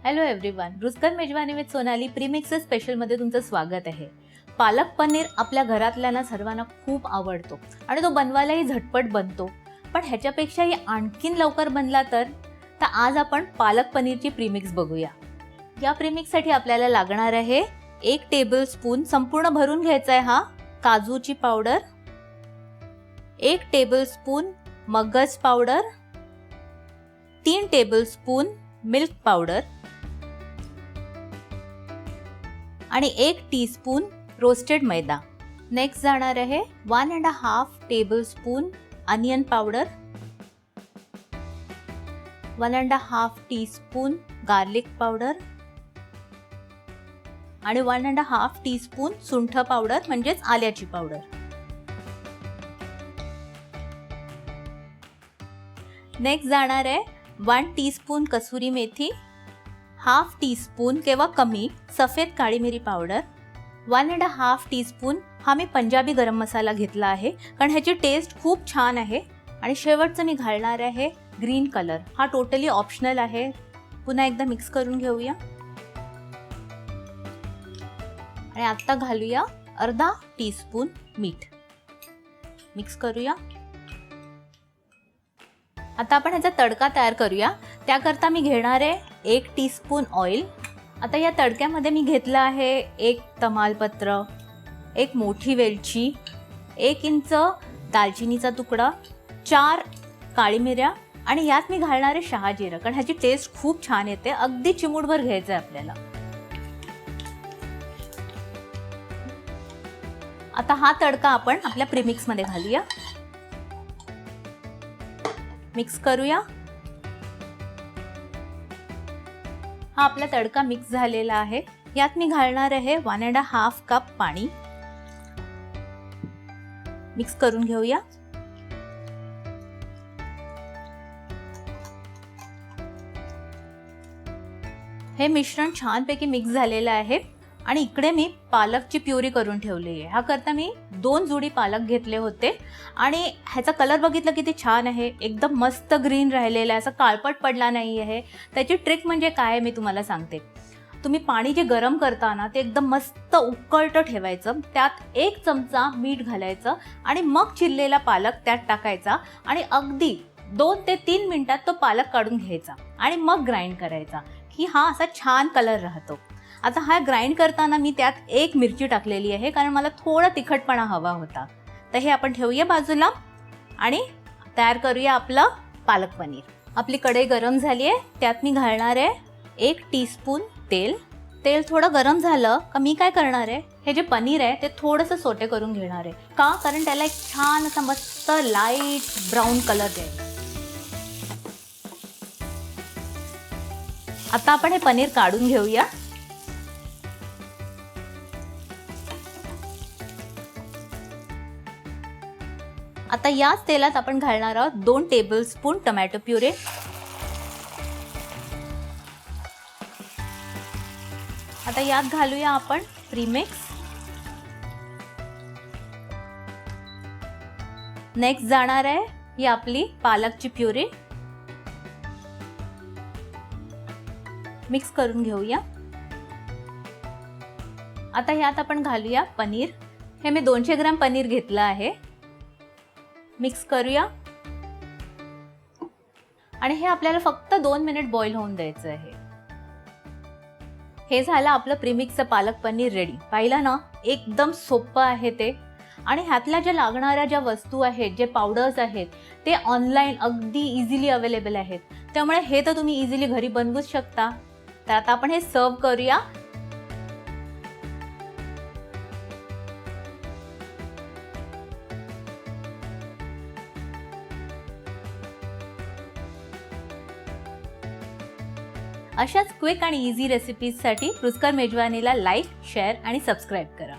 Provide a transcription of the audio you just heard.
Hello everyone, रुचकर मेजवानी with Sonali premix स्पेशलमध्ये तुमचं स्वागत आहे. पालक पनीर आपल्या घरातल्यांना सर्वांना खूप आवडतो आणि तो बनवायलाही झटपट बनतो. पण ह्याच्यापेक्षाही आणखीन लवकर बनला तर आज आपण पालक पनीरची प्रीमिक्स बघूया. या प्रीमिक्ससाठी आपल्याला लागणार आहे 1 टेबलस्पून संपूर्ण भरून घ्यायचा आहे हा काजूची पावडर, 1 टेबलस्पून मगज पावडर, 3 टेबलस्पून मिल्क पावडर आणि 1 टीस्पून रोस्टेड मैदा. नेक्स्ट जाणार आहे 1.5 tablespoon onion powder, 1.5 teaspoon garlic powder आणि 1.5 टीस्पून सुंठ पावडर म्हणजेच आल्याची पावडर. नेक्स्ट जाणार आहे 1 teaspoon kasuri methi, half teaspoon किंवा कमी सफेद काळी मिरी पावडर, 1.5 टीस्पून हा मी पंजाबी गरम मसाला घेतला आहे कारण ह्याची टेस्ट खूप छान आहे. आणि शेवटचं मी घालणार आहे ग्रीन कलर, हा टोटली ऑप्शनल आहे. पुन्हा एकदा मिक्स करून घेऊया आणि आता घालूया अर्धा टीस्पून मीठ. मिक्स करूया. आता आपण ह्याचा तडका तयार करूया. त्याकरता मी घेणार आहे 1 टीस्पून ऑइल. आता या तडक्यामध्ये मी घेतलं आहे 1 तमालपत्र, 1 मोठी वेलची, 1 इंच दालचिनीचा तुकडा, 4 काळी मिऱ्या आणि यात मी घालणार आहे शहाजिरं कारण ह्याची टेस्ट खूप छान येते. अगदी चिमूटभर घ्यायचं आहे आपल्याला. आता हा तडका आपण आपल्या प्रीमिक्समध्ये घालूया. मिक्स करूया. हा आपला तडका मिक्स झालेला आहे. यात मी घालणार आहे 1.5 कप पाणी. मिक्स करून घेऊया. हे मिश्रण छानपैकी मिक्स झालेलं आहे आणि इकडे मी पालकची प्युरी करून ठेवली आहे. हा करता मी 2 जुडी पालक घेतले होते आणि ह्याचा कलर बघितलं किती छान आहे. एकदम मस्त ग्रीन राहिलेला आहे, असा काळपट पडला नाही आहे. त्याची ट्रिक म्हणजे काय आहे मी तुम्हाला सांगते. तुम्ही पाणी जे गरम करता ना ते एकदम मस्त उकळतं ठेवायचं. त्यात 1 चमचा मीठ घालायचं आणि मग चिरलेला पालक त्यात टाकायचा आणि अगदी 2 ते 3 मिनिटात तो पालक काढून घ्यायचा आणि मग ग्राइंड करायचा की हा असा छान कलर राहतो. आता हा ग्राइंड करताना मी त्यात 1 मिरची टाकलेली आहे कारण मला थोडा तिखटपणा हवा होता. तर हे आपण ठेवूया बाजूला आणि तयार करूया आपलं पालक पनीर. आपली कढई गरम झाली आहे. त्यात मी घालणार आहे 1 टीस्पून तेल. तेल थोडं गरम झालं का मी काय करणार आहे, हे जे पनीर आहे ते थोडंसं सोटे करून घेणार आहे. का? कारण त्याला एक छान असा मस्त लाईट ब्राऊन कलर द्यायचा. आता आपण हे पनीर काढून घेऊया. आता याच तेलात आपण घालणार आहोत 2 टेबलस्पून टोमॅटो प्युरे, आता यात घालूया आपण प्रीमिक्स. नेक्स्ट जाणार आहे ही आपली पालकची प्युरी. मिक्स करून घेऊया. आता यात आपण घालूया पनीर. हे मी 200 ग्रॅम पनीर घेतलं आहे. मिक्स करूया आणि हे आपल्याला फक्त 2 मिनिट बॉईल होऊन द्यायचं आहे. हे झालं आपलं प्रीमिक्सचं पालक पनीर रेडी. पाहिलं ना, एकदम सोपं आहे ते. आणि ह्यातल्या ज्या लागणाऱ्या ज्या वस्तू आहेत, जे पावडर्स आहेत ते ऑनलाईन अगदी इझिली अवेलेबल आहेत. त्यामुळे हे तर तुम्ही इझिली घरी बनवूच शकता. तर आता आपण हे सर्व करूया. अशाच क्विक आणि इझी रेसिपीजसाठी रुचकर मेजवानीला लाईक, शेअर आणि सबस्क्राईब करा.